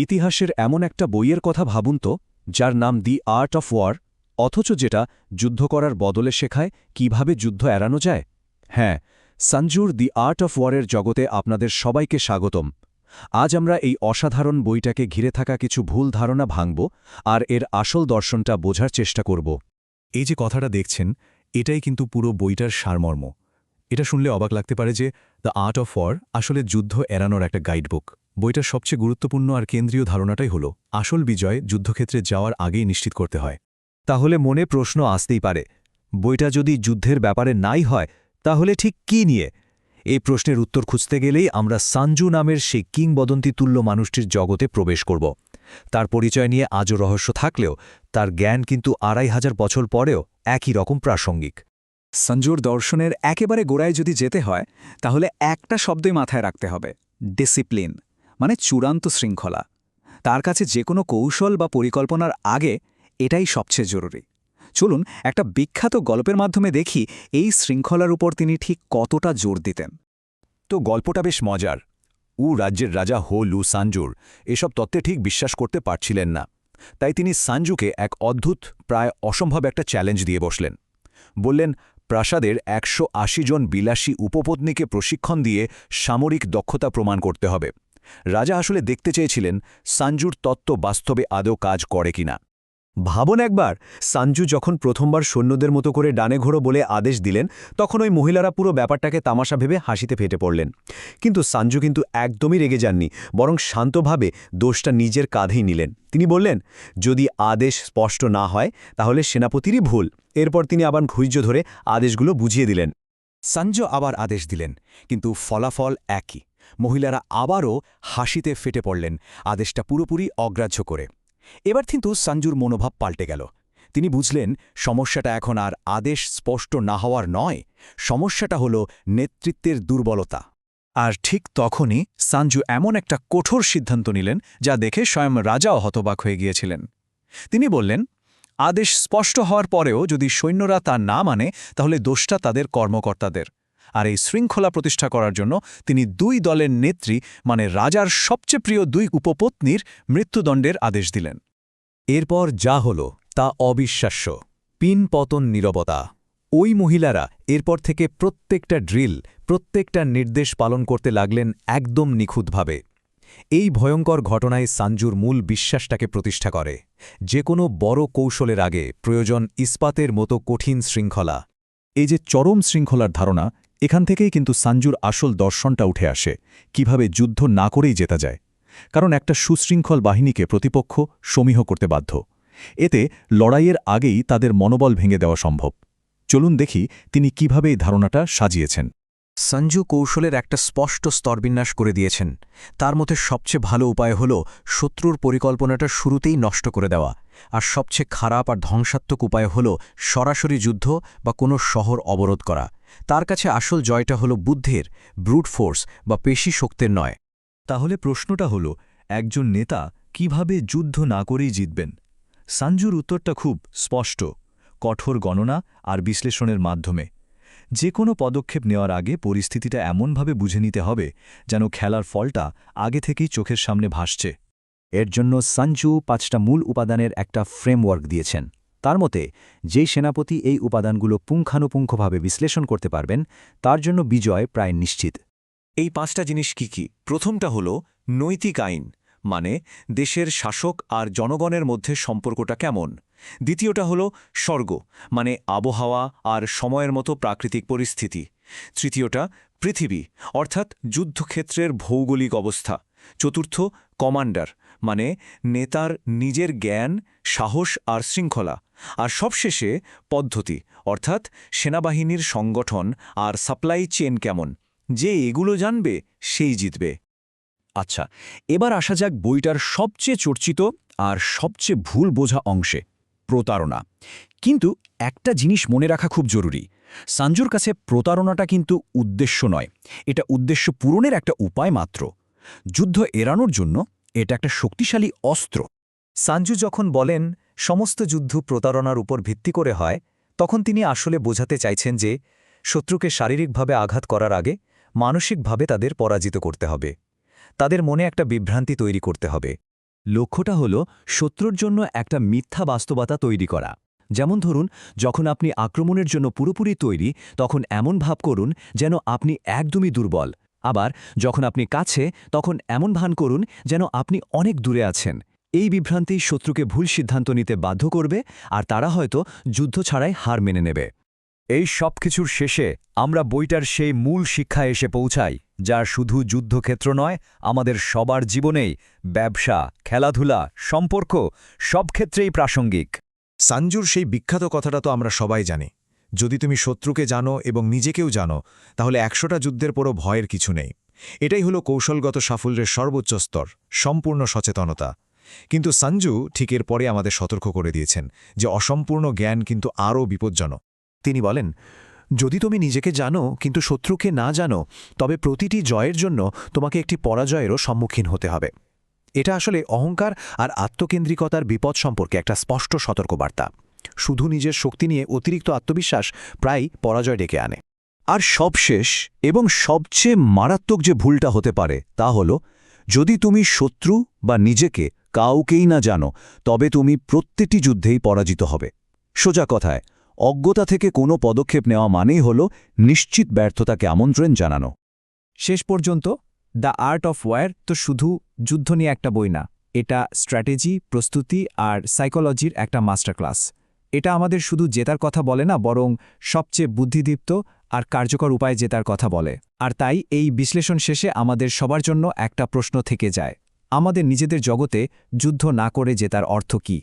ইতিহাসের এমন একটা বইয়ের কথা ভাবুন তো, যার নাম দি আর্ট অফ ওয়ার, অথচ যেটা যুদ্ধ করার বদলে শেখায় কিভাবে যুদ্ধ এড়ানো যায়। হ্যাঁ, সঞ্জুর দি আর্ট অফ ওয়ারের জগতে আপনাদের সবাইকে স্বাগতম। আজ আমরা এই অসাধারণ বইটাকে ঘিরে থাকা কিছু ভুল ধারণা ভাঙব আর এর আসল দর্শনটা বোঝার চেষ্টা করব। এই যে কথাটা দেখছেন, এটাই কিন্তু পুরো বইটার সারমর্ম। এটা শুনলে অবাক লাগতে পারে যে দ্য আর্ট অফ ওয়ার আসলে যুদ্ধ এড়ানোর একটা গাইডবুক। বইটার সবচেয়ে গুরুত্বপূর্ণ আর কেন্দ্রীয় ধারণাটাই হল আসল বিজয় যুদ্ধক্ষেত্রে যাওয়ার আগেই নিশ্চিত করতে হয়। তাহলে মনে প্রশ্ন আসতেই পারে, বইটা যদি যুদ্ধের ব্যাপারে নাই হয় তাহলে ঠিক কি নিয়ে? এই প্রশ্নের উত্তর খুঁজতে গেলেই আমরা সাঞ্জু নামের সেই কিংবদন্তি তুল্য মানুষটির জগতে প্রবেশ করব। তার পরিচয় নিয়ে আজও রহস্য থাকলেও তার জ্ঞান কিন্তু ২৫০০ বছর পরেও একই রকম প্রাসঙ্গিক। সঞ্জুর দর্শনের একেবারে গোড়ায় যদি যেতে হয় তাহলে একটা শব্দই মাথায় রাখতে হবে, ডিসিপ্লিন, মানে চূড়ান্ত শৃঙ্খলা। তার কাছে যে কোনো কৌশল বা পরিকল্পনার আগে এটাই সবচেয়ে জরুরি। চলুন একটা বিখ্যাত গল্পের মাধ্যমে দেখি এই শৃঙ্খলার উপর তিনি ঠিক কতটা জোর দিতেন। তো গল্পটা বেশ মজার। রাজ্যের রাজা লু সাঞ্জুর এসব তত্ত্বে ঠিক বিশ্বাস করতে পারছিলেন না। তাই তিনি সাঞ্জুকে এক অদ্ভুত, প্রায় অসম্ভব একটা চ্যালেঞ্জ দিয়ে বসলেন। বললেন, প্রাসাদের ১৮০ জন বিলাসী উপপত্নীকে প্রশিক্ষণ দিয়ে সামরিক দক্ষতা প্রমাণ করতে হবে। রাজা আসলে দেখতে চেয়েছিলেন সাঞ্জুর তত্ত্ব বাস্তবে আদৌ কাজ করে কিনা। ভাবুন একবার, সাঞ্জু যখন প্রথমবার সৈন্যদের মতো করে ডানে ঘোড়ো বলে আদেশ দিলেন, তখন ওই মহিলারা পুরো ব্যাপারটাকে তামাশা ভেবে হাসিতে ফেটে পড়লেন। কিন্তু সাঞ্জু কিন্তু একদমই রেগে যাননি, বরং শান্তভাবে দোষটা নিজের কাঁধেই নিলেন। তিনি বললেন, যদি আদেশ স্পষ্ট না হয় তাহলে সেনাপতিরই ভুল। এরপর তিনি আবার ধৈর্য ধরে আদেশগুলো বুঝিয়ে দিলেন। সাঞ্জু আবার আদেশ দিলেন, কিন্তু ফলাফল একই। মহিলারা আবারও হাসিতে ফেটে পড়লেন, আদেশটা পুরোপুরি অগ্রাহ্য করে। এবার কিন্তু সাঞ্জুর মনোভাব পাল্টে গেল। তিনি বুঝলেন, সমস্যাটা এখন আর আদেশ স্পষ্ট না হওয়ার নয়, সমস্যাটা হল নেতৃত্বের দুর্বলতা। আর ঠিক তখনই সাঞ্জু এমন একটা কঠোর সিদ্ধান্ত নিলেন যা দেখে স্বয়ং রাজাও হতবাক হয়ে গিয়েছিলেন। তিনি বললেন, আদেশ স্পষ্ট হওয়ার পরেও যদি সৈন্যরা তা না মানে তাহলে দোষটা তাদের কর্মকর্তাদের। আর এই শৃঙ্খলা প্রতিষ্ঠা করার জন্য তিনি দুই দলের নেত্রী, মানে রাজার সবচেয়ে প্রিয় দুই উপপত্নীর মৃত্যুদণ্ডের আদেশ দিলেন। এরপর যা হল তা অবিশ্বাস্য। পিনপতন নীরবতা। ওই মহিলারা এরপর থেকে প্রত্যেকটা ড্রিল, প্রত্যেকটা নির্দেশ পালন করতে লাগলেন একদম নিখুঁতভাবে। এই ভয়ঙ্কর ঘটনায় সাঞ্জুর মূল বিশ্বাসটাকে প্রতিষ্ঠা করে, যে কোনো বড় কৌশলের আগে প্রয়োজন ইস্পাতের মতো কঠিন শৃঙ্খলা। এই যে চরম শৃঙ্খলার ধারণা, এখান থেকেই কিন্তু সাঞ্জুর আসল দর্শনটা উঠে আসে, কিভাবে যুদ্ধ না করেই জেতা যায়। কারণ একটা সুশৃঙ্খল বাহিনীকে প্রতিপক্ষ সমীহ করতে বাধ্য। এতে লড়াইয়ের আগেই তাদের মনোবল ভেঙে দেওয়া সম্ভব। চলুন দেখি তিনি কিভাবে এই ধারণাটা সাজিয়েছেন। সঞ্জু কৌশলের একটা স্পষ্ট স্তরবিন্যাস করে দিয়েছেন। তার মধ্যে সবচেয়ে ভালো উপায় হল শত্রুর পরিকল্পনাটা শুরুতেই নষ্ট করে দেওয়া, আর সবচেয়ে খারাপ আর ধ্বংসাত্মক উপায় হল সরাসরি যুদ্ধ বা কোনো শহর অবরোধ করা। তার কাছে আসল জয়টা হল বুদ্ধির, ব্রুট ফোর্স বা পেশি শক্তির নয়। তাহলে প্রশ্নটা হল, একজন নেতা কিভাবে যুদ্ধ না করেই জিতবেন? সাঞ্জুর উত্তরটা খুব স্পষ্ট, কঠোর গণনা আর বিশ্লেষণের মাধ্যমে। যে কোনো পদক্ষেপ নেওয়ার আগে পরিস্থিতিটা এমনভাবে বুঝে নিতে হবে যেন খেলার ফলটা আগে থেকেই চোখের সামনে ভাসছে। এর জন্য সঞ্জু ৫টা মূল উপাদানের একটা ফ্রেমওয়ার্ক দিয়েছেন। তার মতে, যেই সেনাপতি এই উপাদানগুলো পুঙ্খানুপুঙ্খভাবে বিশ্লেষণ করতে পারবেন, তার জন্য বিজয় প্রায় নিশ্চিত। এই 5টা জিনিস কি? প্রথমটা হল নৈতিক আইন, মানে দেশের শাসক আর জনগণের মধ্যে সম্পর্কটা কেমন। দ্বিতীয়টা হল স্বর্গ, মানে আবহাওয়া আর সময়ের মতো প্রাকৃতিক পরিস্থিতি। তৃতীয়টা পৃথিবী, অর্থাৎ যুদ্ধক্ষেত্রের ভৌগোলিক অবস্থা। চতুর্থ কমান্ডার, মানে নেতার নিজের জ্ঞান, সাহস আর শৃঙ্খলা। আর সবশেষে পদ্ধতি, অর্থাৎ সেনাবাহিনীর সংগঠন আর সাপ্লাই চেন কেমন। যে এগুলো জানবে সেই জিতবে। আচ্ছা, এবার আসা যাক বইটার সবচেয়ে চর্চিত আর সবচেয়ে ভুল বোঝা অংশে, প্রতারণা। কিন্তু একটা জিনিস মনে রাখা খুব জরুরি, সাঞ্জুর কাছে প্রতারণাটা কিন্তু উদ্দেশ্য নয়, এটা উদ্দেশ্য পূরণের একটা উপায় মাত্র। যুদ্ধ এড়ানোর জন্য এটা একটা শক্তিশালী অস্ত্র। সাঞ্জু যখন বলেন সমস্ত যুদ্ধ প্রতারণার উপর ভিত্তি করে হয়, তখন তিনি আসলে বোঝাতে চাইছেন যে শত্রুকে শারীরিকভাবে আঘাত করার আগে মানসিকভাবে তাদের পরাজিত করতে হবে। তাদের মনে একটা বিভ্রান্তি তৈরি করতে হবে। লক্ষ্যটা হলো শত্রুর জন্য একটা মিথ্যা বাস্তবতা তৈরি করা। যেমন ধরুন, যখন আপনি আক্রমণের জন্য পুরোপুরি তৈরি, তখন এমন ভাব করুন যেন আপনি একদমই দুর্বল। আবার যখন আপনি কাছে, তখন এমন ভান করুন যেন আপনি অনেক দূরে আছেন। এই বিভ্রান্তি শত্রুকে ভুল সিদ্ধান্ত নিতে বাধ্য করবে, আর তারা হয়তো যুদ্ধ ছাড়াই হার মেনে নেবে। এই সব কিছুর শেষে আমরা বইটার সেই মূল শিক্ষায় এসে পৌঁছাই, যা শুধু যুদ্ধক্ষেত্র নয়, আমাদের সবার জীবনেই, ব্যবসা, খেলাধুলা, সম্পর্ক, সব ক্ষেত্রেই প্রাসঙ্গিক। সানজুর সেই বিখ্যাত কথাটা তো আমরা সবাই জানি, যদি তুমি শত্রুকে জানো এবং নিজেকেও জানো, তাহলে ১০০টা যুদ্ধের পরও ভয়ের কিছু নেই। এটাই হলো কৌশলগত সাফল্যের সর্বোচ্চ স্তর, সম্পূর্ণ সচেতনতা। কিন্তু সানজু ঠিক এর পরে আমাদের সতর্ক করে দিয়েছেন যে অসম্পূর্ণ জ্ঞান কিন্তু আরও বিপজ্জনক। তিনি বলেন, যদি তুমি নিজেকে জানো কিন্তু শত্রুকে না জানো, তবে প্রতিটি জয়ের জন্য তোমাকে একটি পরাজয়েরও সম্মুখীন হতে হবে। এটা আসলে অহংকার আর আত্মকেন্দ্রিকতার বিপদ সম্পর্কে একটা স্পষ্ট সতর্কবার্তা। শুধু নিজের শক্তি নিয়ে অতিরিক্ত আত্মবিশ্বাস প্রায়ই পরাজয় ডেকে আনে। আর সবশেষ এবং সবচেয়ে মারাত্মক যে ভুলটা হতে পারে তা হল, যদি তুমি শত্রু বা নিজেকে কাউকেই না জানো, তবে তুমি প্রত্যেকটি যুদ্ধেই পরাজিত হবে। সোজা কথায়, অজ্ঞতা থেকে কোনো পদক্ষেপ নেওয়া মানেই হল নিশ্চিত ব্যর্থতাকে আমন্ত্রণ জানানো। শেষ পর্যন্ত দ্য আর্ট অফ ওয়ার তো শুধু যুদ্ধ নিয়ে একটা বই না, এটা স্ট্র্যাটেজি, প্রস্তুতি আর সাইকোলজির একটা মাস্টার ক্লাস। এটা আমাদের শুধু জেতার কথা বলে না, বরং সবচেয়ে বুদ্ধিদীপ্ত আর কার্যকর উপায়ে জেতার কথা বলে। আর তাই এই বিশ্লেষণ শেষে আমাদের সবার জন্য একটা প্রশ্ন থেকে যায়, আমাদের নিজেদের জগতে যুদ্ধ না করে জেতার অর্থ কী?